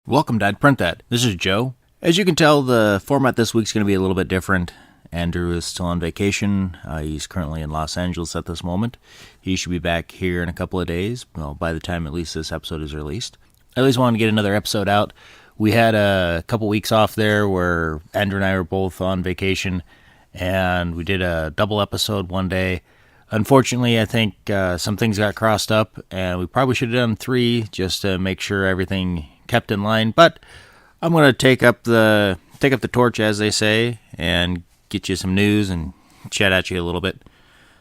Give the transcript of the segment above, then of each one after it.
Welcome to I'd Print That. This is Joe. As you can tell, the format this week's going to be a little bit different. Andrew is still on vacation. He's currently in Los Angeles at this moment. He should be back here in a couple of days, well, by the time at least this episode is released. I at least wanted to get another episode out. We had a couple weeks off there where Andrew and I were both on vacation, and we did a double episode one day. Unfortunately, I think some things got crossed up, and we probably should have done 3 just to make sure everything kept in line, but I'm going to take up the torch, as they say, and get you some news and chat at you a little bit.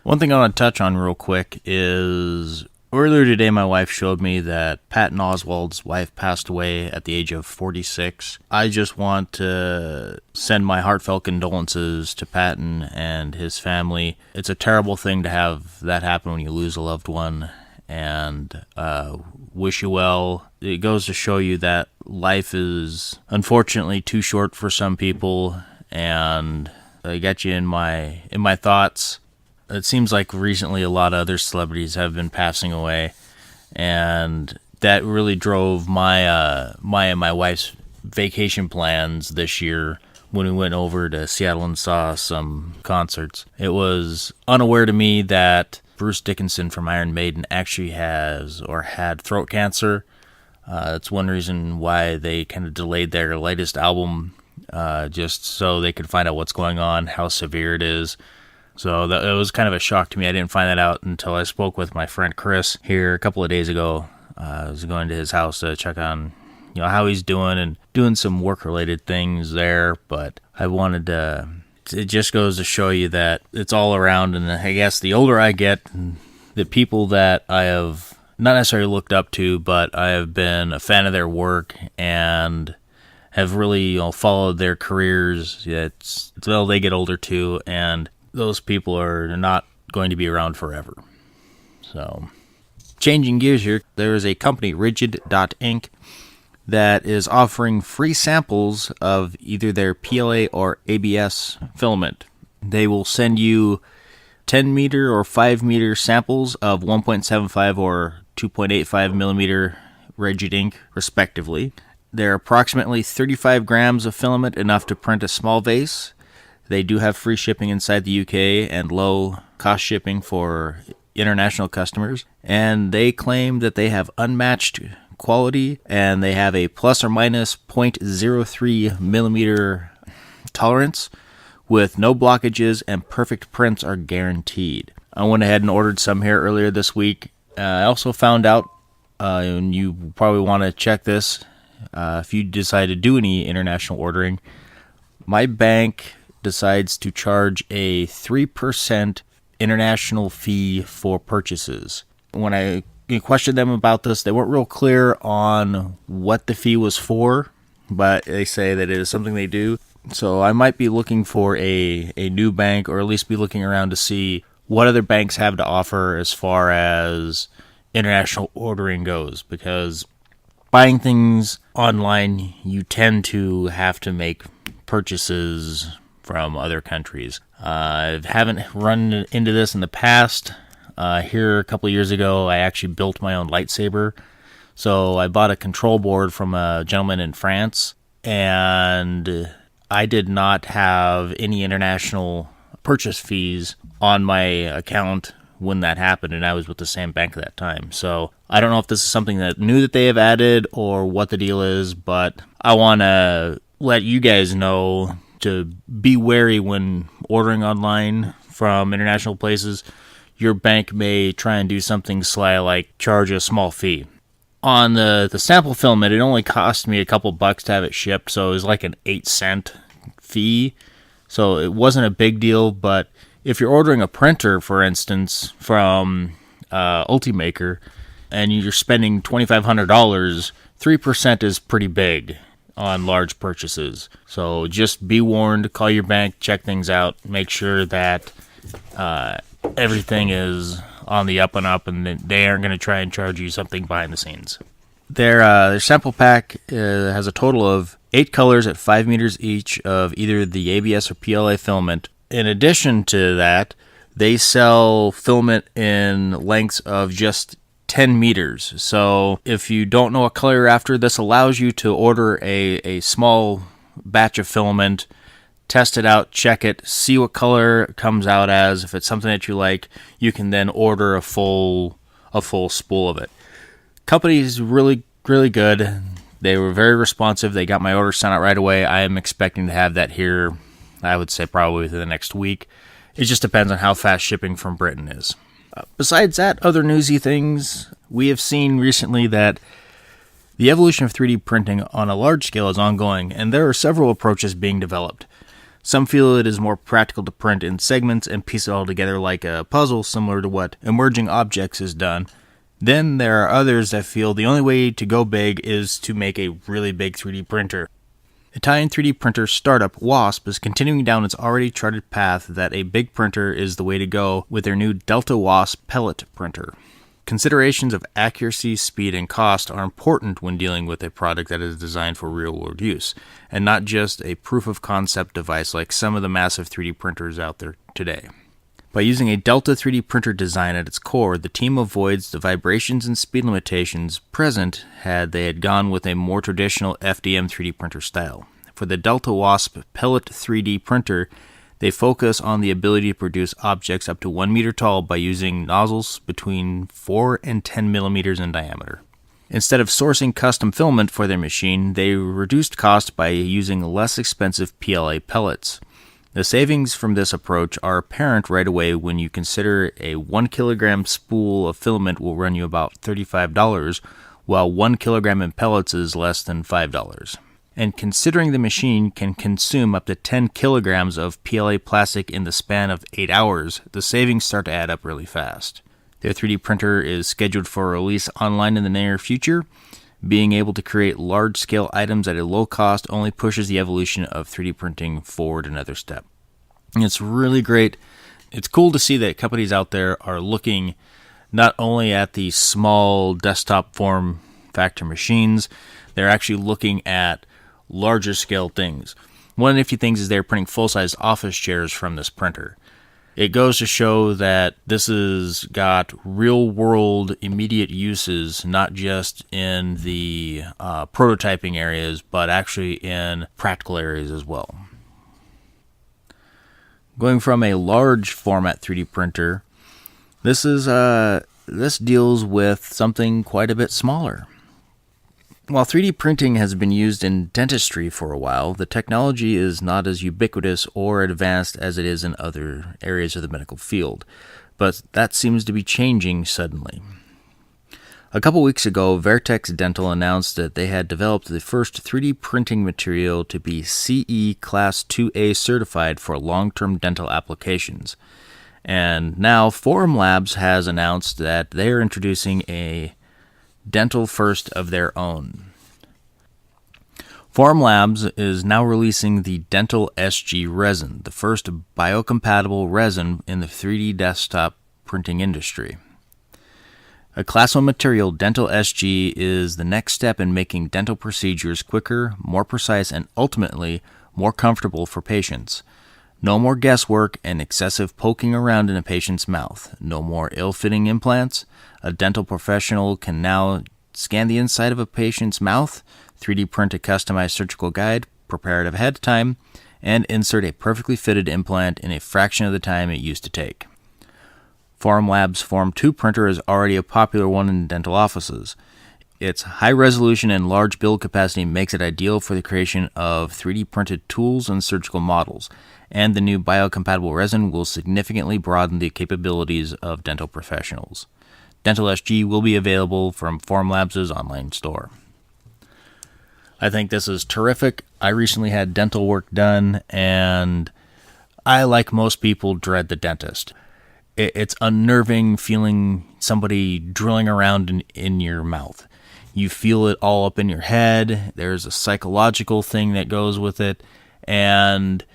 One thing I want to touch on real quick is earlier today my wife showed me that Patton Oswald's wife passed away at the age of 46. I just want to send my heartfelt condolences to Patton and his family. It's a terrible thing to have that happen when you lose a loved one, and wish you well. It goes to show you that life is unfortunately too short for some people, and I got you in my thoughts. It seems like recently a lot of other celebrities have been passing away, and that really drove my my wife's vacation plans this year when we went over to Seattle and saw some concerts. It was unaware to me that Bruce Dickinson from Iron Maiden actually had throat cancer. That's one reason why they kind of delayed their latest album, just so they could find out what's going on, how severe it is. So it was kind of a shock to me. I didn't find that out until I spoke with my friend Chris here a couple of days ago. I was going to his house to check on how he's doing and doing some work-related things there, but I wanted to... It just goes to show you that it's all around, and I guess the older I get, the people that I have not necessarily looked up to, but I have been a fan of their work and have really followed their careers. They get older too, and those people are not going to be around forever. So, changing gears here, there is a company, Rigid.Ink, that is offering free samples of either their PLA or ABS filament. They will send you 10 meter or 5 meter samples of 1.75 or 2.85 millimeter rigid ink, respectively. They're approximately 35 grams of filament, enough to print a small vase. They do have free shipping inside the UK and low cost shipping for international customers. And they claim that they have unmatched quality, and they have a plus or minus 0.03 millimeter tolerance with no blockages, and perfect prints are guaranteed. I went ahead and ordered some here earlier this week. I also found out, and you probably want to check this if you decide to do any international ordering, my bank decides to charge a 3% international fee for purchases. When I questioned them about this, they weren't real clear on what the fee was for, but they say that it is something they do. So I might be looking for a new bank, or at least be looking around to see what other banks have to offer as far as international ordering goes, because buying things online, you tend to have to make purchases from other countries. I haven't run into this in the past. Here a couple of years ago, I actually built my own lightsaber. So I bought a control board from a gentleman in France, and I did not have any international purchase fees on my account when that happened, and I was with the same bank at that time. So I don't know if this is something that new that they have added or what the deal is, but I want to let you guys know to be wary when ordering online from international places. Your bank may try and do something sly, like charge a small fee. On the sample filament, it only cost me a couple bucks to have it shipped, so it was like an 8-cent fee. So it wasn't a big deal, but if you're ordering a printer, for instance, from Ultimaker, and you're spending $2,500, 3% is pretty big on large purchases. So just be warned, call your bank, check things out, make sure that everything is on the up and up, and they aren't going to try and charge you something behind the scenes. Their sample pack has a total of 8 colors at 5 meters each of either the ABS or PLA filament. In addition to that, they sell filament in lengths of just 10 meters. So if you don't know what color you're after, this allows you to order a small batch of filament, test it out, check it, see what color it comes out as. If it's something that you like, you can then order a full spool of it. Company's really, really good. They were very responsive. They got my order sent out right away. I am expecting to have that here, I would say probably within the next week. It just depends on how fast shipping from Britain is. Besides that, other newsy things, we have seen recently that the evolution of 3D printing on a large scale is ongoing, and there are several approaches being developed. Some feel it is more practical to print in segments and piece it all together like a puzzle, similar to what Emerging Objects has done. Then there are others that feel the only way to go big is to make a really big 3D printer. Italian 3D printer startup Wasp is continuing down its already charted path that a big printer is the way to go with their new Delta Wasp pellet printer. Considerations of accuracy, speed, and cost are important when dealing with a product that is designed for real-world use, and not just a proof-of-concept device like some of the massive 3D printers out there today. By using a Delta 3D printer design at its core, the team avoids the vibrations and speed limitations present had they had gone with a more traditional FDM 3D printer style. For the Delta Wasp pellet 3D printer, they focus on the ability to produce objects up to 1 meter tall by using nozzles between 4 and 10 millimeters in diameter. Instead of sourcing custom filament for their machine, they reduced cost by using less expensive PLA pellets. The savings from this approach are apparent right away when you consider a 1 kilogram spool of filament will run you about $35, while 1 kilogram in pellets is less than $5. And considering the machine can consume up to 10 kilograms of PLA plastic in the span of 8 hours, the savings start to add up really fast. Their 3D printer is scheduled for release online in the near future. Being able to create large-scale items at a low cost only pushes the evolution of 3D printing forward another step. And it's really great. It's cool to see that companies out there are looking not only at the small desktop form factor machines, they're actually looking at larger scale things. One of the nifty things is they're printing full-size office chairs from this printer. It goes to show that this has got real-world immediate uses, not just in the prototyping areas, but actually in practical areas as well. Going from a large format 3D printer, this deals with something quite a bit smaller. While 3D printing has been used in dentistry for a while, the technology is not as ubiquitous or advanced as it is in other areas of the medical field, but that seems to be changing suddenly. A couple weeks ago, Vertex Dental announced that they had developed the first 3D printing material to be CE Class 2A certified for long-term dental applications. And now Forum Labs has announced that they are introducing a dental first of their own. Forum Labs is now releasing the Dental SG resin, the first biocompatible resin in the 3D desktop printing industry. A Class 1 material, Dental SG is the next step in making dental procedures quicker, more precise, and ultimately more comfortable for patients. No more guesswork and excessive poking around in a patient's mouth. No more ill-fitting implants. A dental professional can now scan the inside of a patient's mouth, 3D print a customized surgical guide, prepare it ahead of time, and insert a perfectly fitted implant in a fraction of the time it used to take. Forum Labs Form 2 printer is already a popular one in dental offices. Its high resolution and large build capacity makes it ideal for the creation of 3D printed tools and surgical models, and the new biocompatible resin will significantly broaden the capabilities of dental professionals. Dental SG will be available from Forum Labs' online store. I think this is terrific. I recently had dental work done, and I, like most people, dread the dentist. It's unnerving feeling somebody drilling around in your mouth. You feel it all up in your head. There's a psychological thing that goes with it, and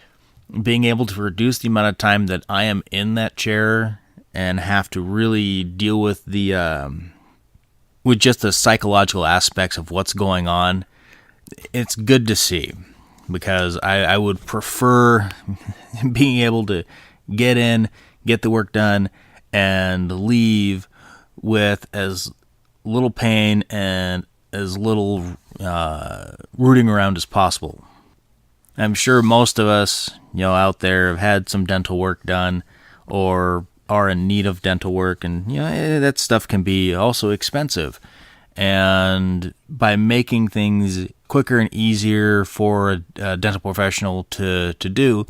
being able to reduce the amount of time that I am in that chair and have to really deal with with just the psychological aspects of what's going on, it's good to see, because I would prefer being able to get in, get the work done, and leave with as little pain and as little rooting around as possible. I'm sure most of us, out there have had some dental work done or are in need of dental work, and that stuff can be also expensive. And by making things quicker and easier for a dental professional to do,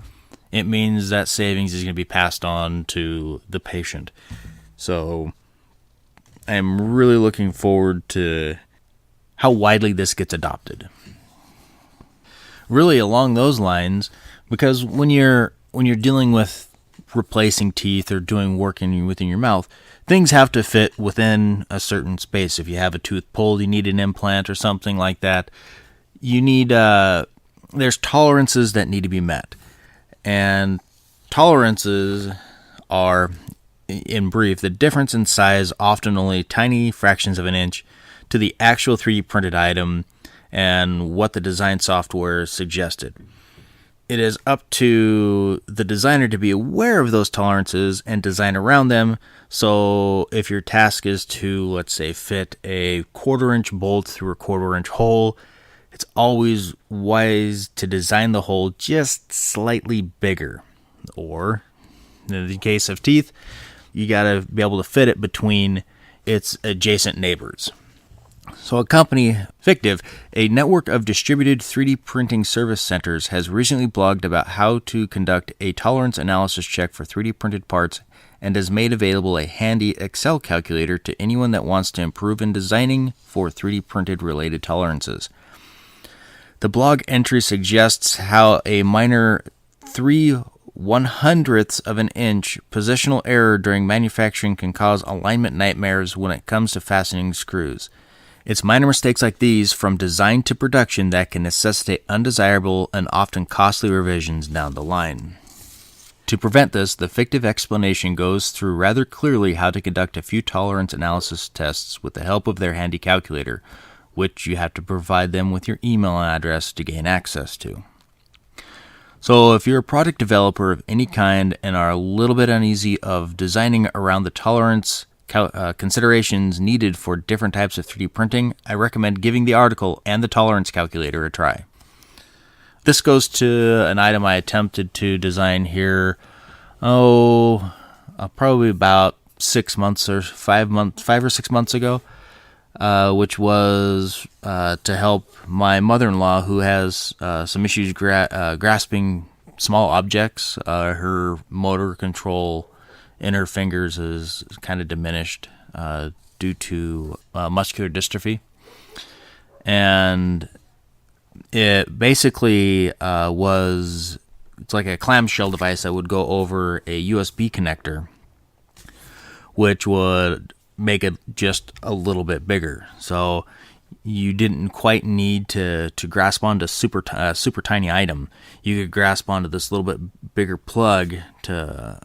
it means that savings is going to be passed on to the patient. So I'm really looking forward to how widely this gets adopted. Really along those lines, because when you're dealing with replacing teeth or doing work within your mouth, things have to fit within a certain space. If you have a tooth pulled, you need an implant or something like that. You need there's tolerances that need to be met, and tolerances are, in brief, the difference in size, often only tiny fractions of an inch, to the actual 3D printed item and what the design software suggested. It is up to the designer to be aware of those tolerances and design around them. So if your task is to, let's say, fit a 1/4 inch bolt through a 1/4 inch hole, it's always wise to design the hole just slightly bigger. Or, in the case of teeth, you got to be able to fit it between its adjacent neighbors. So a company, Fictive, a network of distributed 3D printing service centers, has recently blogged about how to conduct a tolerance analysis check for 3D printed parts and has made available a handy Excel calculator to anyone that wants to improve in designing for 3D printed related tolerances. The blog entry suggests how a minor 3/100ths of an inch positional error during manufacturing can cause alignment nightmares when it comes to fastening screws. It's minor mistakes like these from design to production that can necessitate undesirable and often costly revisions down the line. To prevent this, the Fictive explanation goes through rather clearly how to conduct a few tolerance analysis tests with the help of their handy calculator, which you have to provide them with your email address to gain access to. So if you're a product developer of any kind and are a little bit uneasy of designing around the tolerance considerations needed for different types of 3D printing, I recommend giving the article and the tolerance calculator a try. This goes to an item I attempted to design here, probably about 6 months or 5 or 6 months ago, which was to help my mother-in-law who has some issues grasping small objects. Her motor control in her fingers is kind of diminished due to muscular dystrophy. And it basically it's like a clamshell device that would go over a USB connector, which would make it just a little bit bigger. So you didn't quite need to grasp onto super tiny item. You could grasp onto this little bit bigger plug to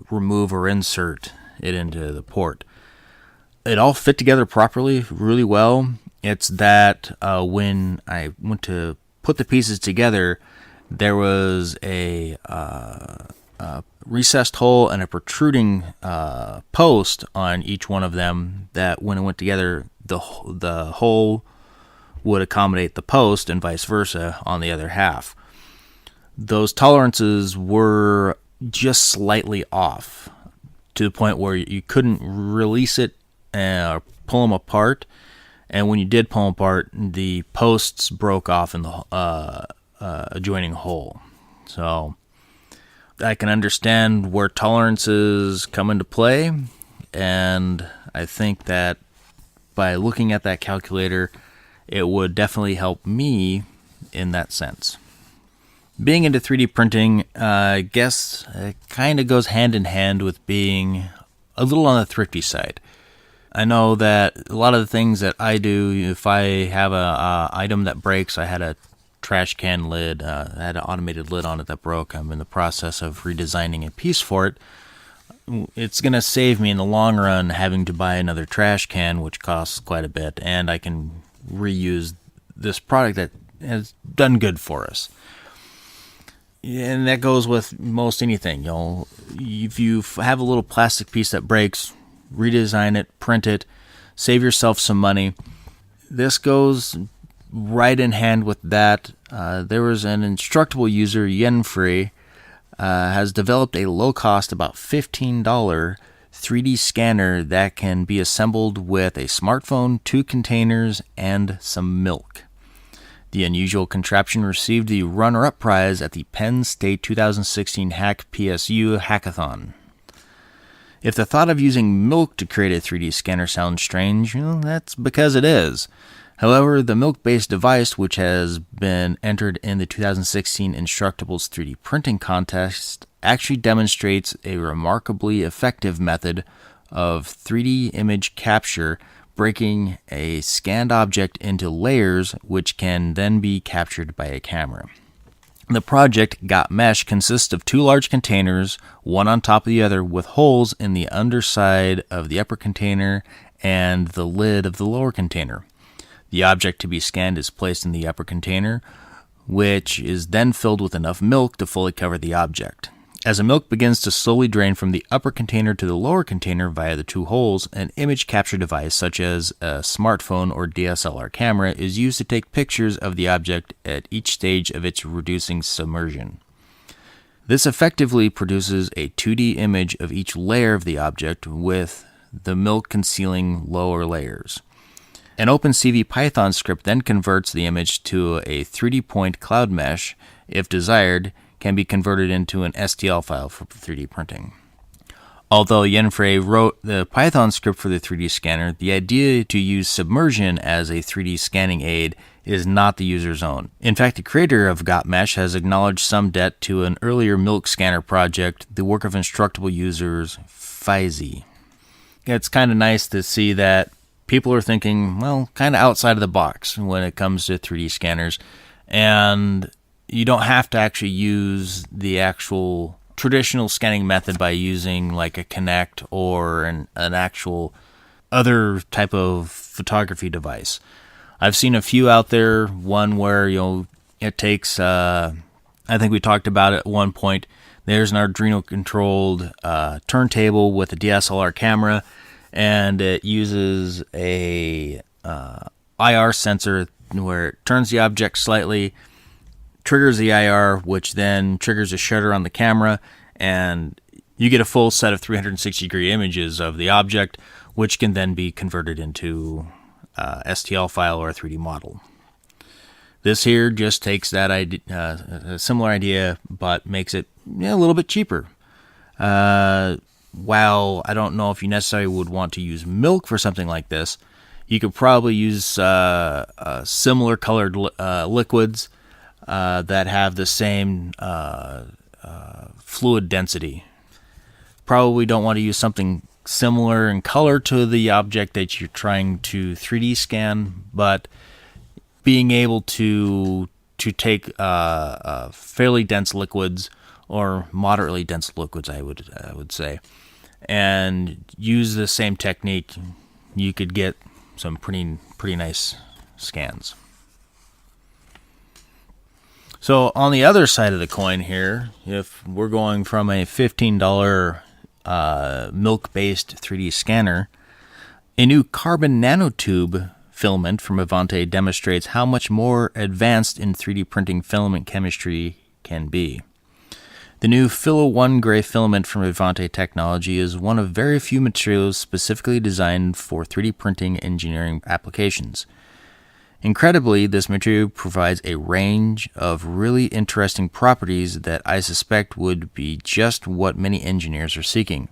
remove or insert it into the port. It all fit together properly, really well. It's that when I went to put the pieces together, there was a recessed hole and a protruding post on each one of them that when it went together, the hole would accommodate the post and vice versa on the other half. Those tolerances were just slightly off to the point where you couldn't release it or pull them apart. And when you did pull them apart, the posts broke off in the adjoining hole. So I can understand where tolerances come into play, and I think that by looking at that calculator, it would definitely help me in that sense. Being into 3D printing, I guess it kind of goes hand in hand with being a little on the thrifty side. I know that a lot of the things that I do, if I have a item that breaks, I had a trash can lid, I had an automated lid on it that broke. I'm in the process of redesigning a piece for it. It's going to save me in the long run having to buy another trash can, which costs quite a bit, and I can reuse this product that has done good for us. And that goes with most anything. If you have a little plastic piece that breaks, redesign it, print it, Save yourself some money. This goes right in hand with that. There was an Instructable user, Yenfree, has developed a low-cost, about $15 3D scanner that can be assembled with a smartphone, 2 containers, and some milk. The unusual contraption received the runner-up prize at the Penn State 2016 Hack PSU Hackathon. If the thought of using milk to create a 3D scanner sounds strange, well, that's because it is. However, the milk-based device, which has been entered in the 2016 Instructables 3D printing contest, actually demonstrates a remarkably effective method of 3D image capture, breaking a scanned object into layers which can then be captured by a camera. The project, Got Mesh, consists of 2 large containers, one on top of the other, with holes in the underside of the upper container and the lid of the lower container. The object to be scanned is placed in the upper container, which is then filled with enough milk to fully cover the object. As the milk begins to slowly drain from the upper container to the lower container via the 2 holes, an image capture device such as a smartphone or DSLR camera is used to take pictures of the object at each stage of its reducing submersion. This effectively produces a 2D image of each layer of the object, with the milk concealing lower layers. An OpenCV Python script then converts the image to a 3D point cloud mesh. If desired, can be converted into an STL file for 3D printing. Although Yenfree wrote the Python script for the 3D scanner, the idea to use submersion as a 3D scanning aid is not the user's own. In fact, the creator of GotMesh has acknowledged some debt to an earlier milk scanner project, the work of Instructable users Fizy. It's kind of nice to see that people are thinking, well, kind of outside of the box when it comes to 3D scanners, and you don't have to actually use the actual traditional scanning method by using like a Kinect or an actual other type of photography device. I've seen a few out there, one where it takes, I think we talked about it at one point, there's an Arduino controlled turntable with a DSLR camera, and it uses a IR sensor where it turns the object slightly, triggers the IR, which then triggers a shutter on the camera, and you get a full set of 360-degree images of the object, which can then be converted into a STL file or a 3D model. This here just takes that idea, a similar idea, but makes it a little bit cheaper. While I don't know if you necessarily would want to use milk for something like this, you could probably use similar colored liquids that have the same fluid density. Probably don't want to use something similar in color to the object that you're trying to 3D scan, but being able to take fairly dense liquids or moderately dense liquids, I would say, and use the same technique, you could get some pretty nice scans. So on the other side of the coin here, if we're going from a $15 milk-based 3D scanner, a new carbon nanotube filament from Avante demonstrates how much more advanced in 3D printing filament chemistry can be. The new Philo 1 gray filament from Avante Technology is one of very few materials specifically designed for 3D printing engineering applications. Incredibly, this material provides a range of really interesting properties that I suspect would be just what many engineers are seeking.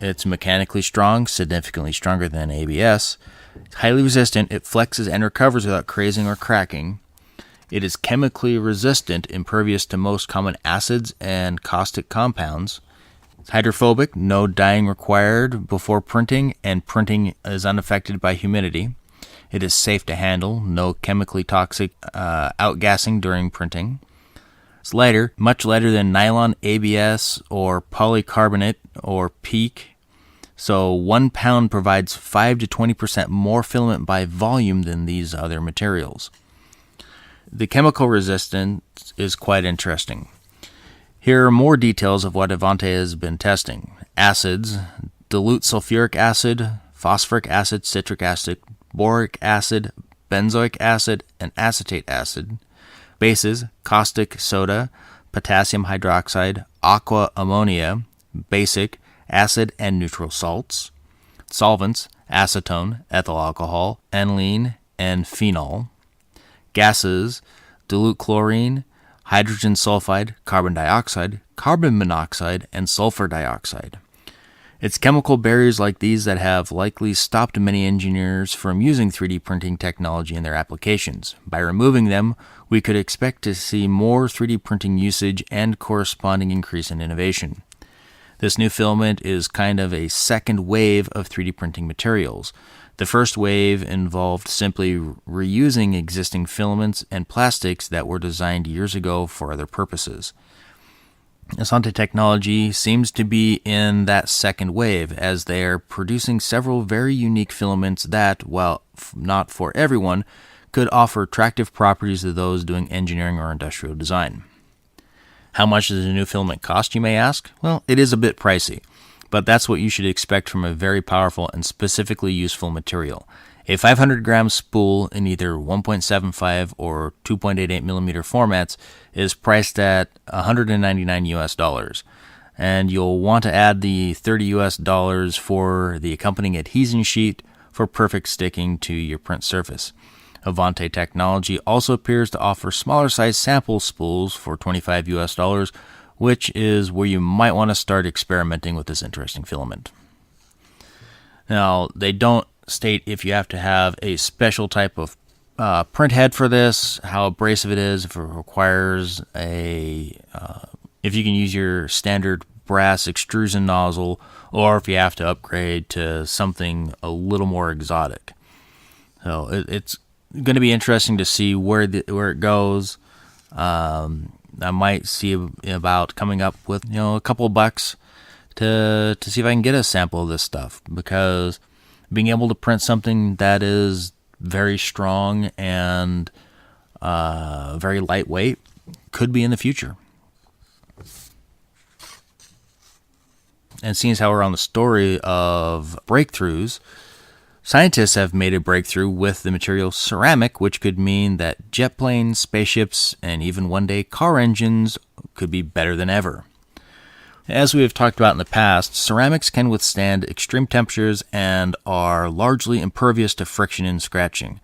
It's mechanically strong, significantly stronger than ABS. It's highly resistant, it flexes and recovers without crazing or cracking. It is chemically resistant, impervious to most common acids and caustic compounds. It's hydrophobic, no dyeing required before printing, and printing is unaffected by humidity. It is safe to handle, no chemically toxic outgassing during printing. It's lighter, much lighter than nylon, ABS, or polycarbonate, or PEEK. So 1 pound provides 5 to 20% more filament by volume than these other materials. The chemical resistance is quite interesting. Here are more details of what Avante has been testing. Acids, dilute sulfuric acid, phosphoric acid, citric acid, boric acid, benzoic acid, and acetate acid. Bases, caustic soda, potassium hydroxide, aqua ammonia, basic, acid and neutral salts. Solvents, acetone, ethyl alcohol, aniline, and phenol. Gases, dilute chlorine, hydrogen sulfide, carbon dioxide, carbon monoxide, and sulfur dioxide. It's chemical barriers like these that have likely stopped many engineers from using 3D printing technology in their applications. By removing them, we could expect to see more 3D printing usage and corresponding increase in innovation. This new filament is kind of a second wave of 3D printing materials. The first wave involved simply reusing existing filaments and plastics that were designed years ago for other purposes. Asante Technology seems to be in that second wave, as they are producing several very unique filaments that, while not for everyone, could offer attractive properties to those doing engineering or industrial design. How much does a new filament cost, you may ask? Well, it is a bit pricey, but that's what you should expect from a very powerful and specifically useful material. A 500-gram spool in either 1.75 or 2.88 millimeter formats is priced at $199 and you'll want to add the $30 for the accompanying adhesion sheet for perfect sticking to your print surface. Avante Technology also appears to offer smaller size sample spools for $25, which is where you might want to start experimenting with this interesting filament. Now, they don't state if you have to have a special type of print head for this, how abrasive it is, if it requires if you can use your standard brass extrusion nozzle, or if you have to upgrade to something a little more exotic. So it's going to be interesting to see where it goes. I might see about coming up with a couple of bucks to see if I can get a sample of this stuff, because being able to print something that is very strong and very lightweight could be in the future. And seeing as how we're on the story of breakthroughs, scientists have made a breakthrough with the material ceramic, which could mean that jet planes, spaceships, and even one day car engines could be better than ever. As we have talked about in the past, ceramics can withstand extreme temperatures and are largely impervious to friction and scratching.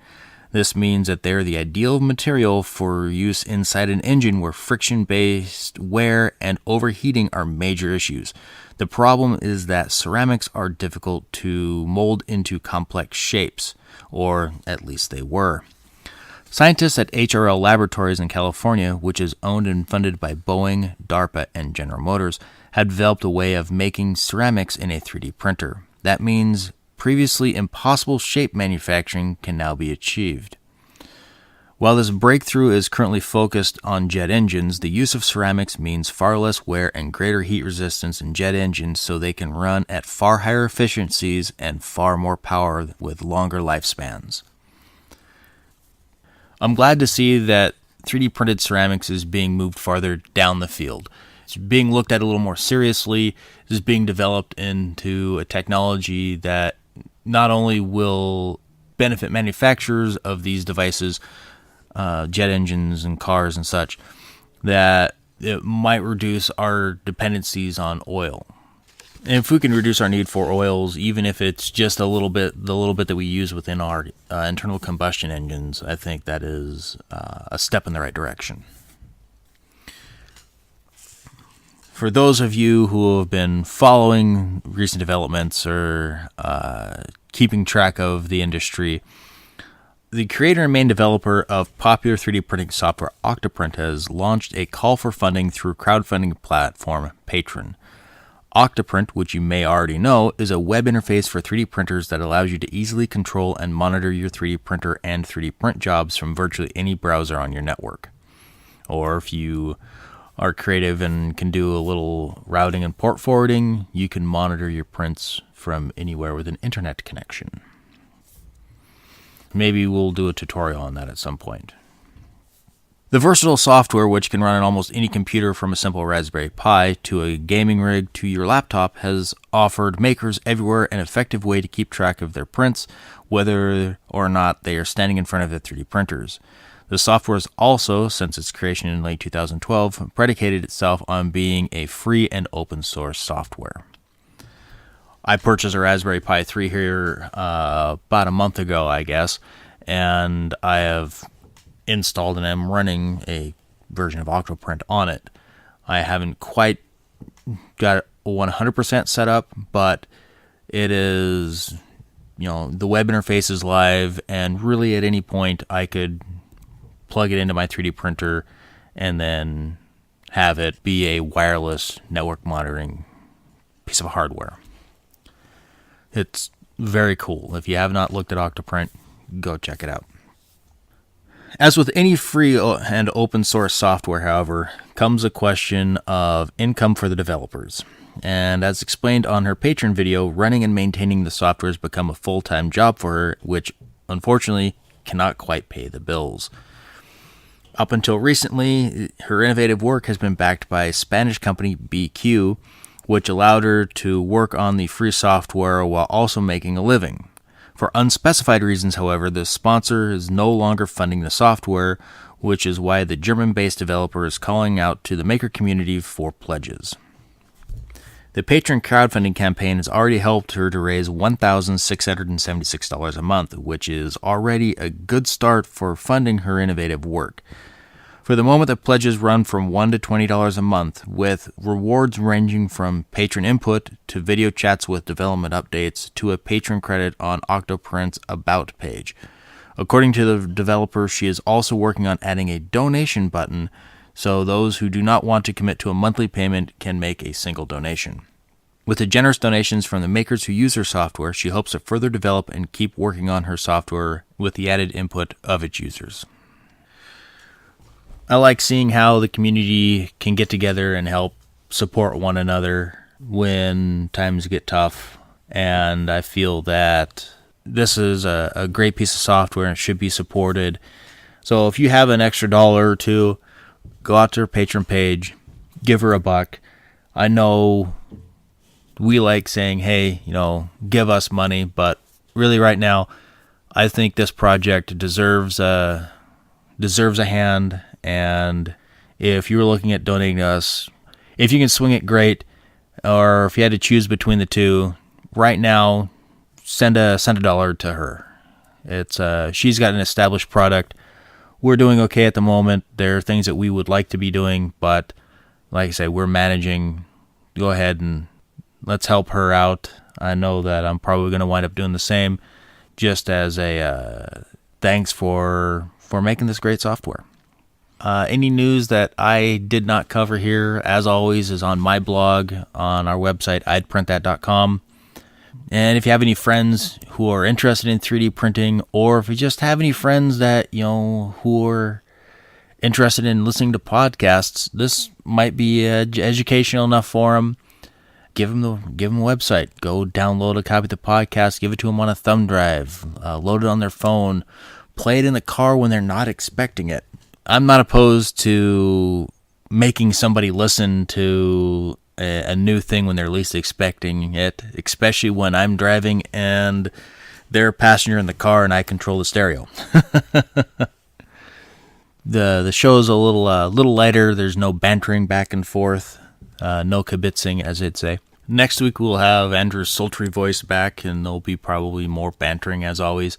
This means that they're the ideal material for use inside an engine where friction-based wear and overheating are major issues. The problem is that ceramics are difficult to mold into complex shapes, or at least they were. Scientists at HRL Laboratories in California, which is owned and funded by Boeing, DARPA, and General Motors, had developed a way of making ceramics in a 3D printer. That means previously impossible shape manufacturing can now be achieved. While this breakthrough is currently focused on jet engines, the use of ceramics means far less wear and greater heat resistance in jet engines, so they can run at far higher efficiencies and far more power with longer lifespans. I'm glad to see that 3D printed ceramics is being moved farther down the field. It's being looked at a little more seriously. It is being developed into a technology that not only will benefit manufacturers of these devices, jet engines and cars and such, that it might reduce our dependencies on oil. And if we can reduce our need for oils, even if it's just the little bit that we use within our internal combustion engines, I think that is a step in the right direction. For those of you who have been following recent developments or keeping track of the industry, the creator and main developer of popular 3D printing software Octoprint has launched a call for funding through crowdfunding platform Patreon. Octoprint, which you may already know, is a web interface for 3D printers that allows you to easily control and monitor your 3D printer and 3D print jobs from virtually any browser on your network. Or if you are creative and can do a little routing and port forwarding, you can monitor your prints from anywhere with an internet connection. Maybe we'll do a tutorial on that at some point. The versatile software, which can run on almost any computer from a simple Raspberry Pi to a gaming rig to your laptop, has offered makers everywhere an effective way to keep track of their prints, whether or not they are standing in front of their 3D printers. The software has also, since its creation in late 2012, predicated itself on being a free and open source software. I purchased a Raspberry Pi 3 here about a month ago, I guess, and I have installed and am running a version of Octoprint on it. I haven't quite got it 100% set up, but it is, the web interface is live, and really at any point I could plug it into my 3D printer and then have it be a wireless network monitoring piece of hardware. It's very cool. If you have not looked at Octoprint, go check it out. As with any free and open source software, however, comes a question of income for the developers. And as explained on her Patreon video, running and maintaining the software has become a full-time job for her, which unfortunately cannot quite pay the bills. Up until recently, her innovative work has been backed by a Spanish company, BQ, which allowed her to work on the free software while also making a living. For unspecified reasons, however, the sponsor is no longer funding the software, which is why the German-based developer is calling out to the maker community for pledges. The Patreon crowdfunding campaign has already helped her to raise $1,676 a month, which is already a good start for funding her innovative work. For the moment, the pledges run from $1 to $20 a month, with rewards ranging from patron input to video chats with development updates to a patron credit on Octoprint's About page. According to the developer, she is also working on adding a donation button so those who do not want to commit to a monthly payment can make a single donation. With the generous donations from the makers who use her software, she hopes to further develop and keep working on her software with the added input of its users. I like seeing how the community can get together and help support one another when times get tough, and I feel that this is a great piece of software and should be supported. So if you have an extra dollar or two, go out to her Patreon page, give her $1. I know we like saying, hey, give us money, but really right now, I think this project deserves a hand. And if you're looking at donating to us, if you can swing it, great. Or if you had to choose between the two, right now, send a dollar to her. It's she's got an established product. We're doing okay at the moment. There are things that we would like to be doing, but like I say, we're managing. Go ahead and let's help her out. I know that I'm probably going to wind up doing the same, just as a thanks for making this great software. Any news that I did not cover here, as always, is on my blog on our website, i'dprintthat.com. And if you have any friends who are interested in 3D printing, or if you just have any friends that, who are interested in listening to podcasts, this might be educational enough for them. Give them a website. Go download a copy of the podcast, give it to them on a thumb drive, load it on their phone, play it in the car when they're not expecting it. I'm not opposed to making somebody listen to a new thing when they're least expecting it, especially when I'm driving and they're a passenger in the car and I control the stereo. The show's a little lighter. There's no bantering back and forth, no kibitzing, as they'd say. Next week we'll have Andrew's sultry voice back, and there'll be probably more bantering as always.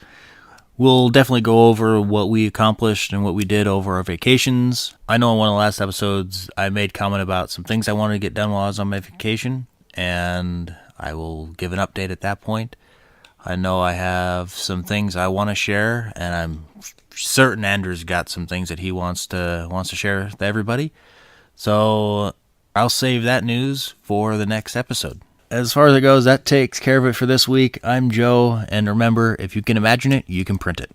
We'll definitely go over what we accomplished and what we did over our vacations. I know in one of the last episodes I made comment about some things I wanted to get done while I was on my vacation, and I will give an update at that point. I know I have some things I want to share, and I'm certain Andrew's got some things that he wants to share with everybody. So I'll save that news for the next episode. As far as it goes, that takes care of it for this week. I'm Joe, and remember, if you can imagine it, you can print it.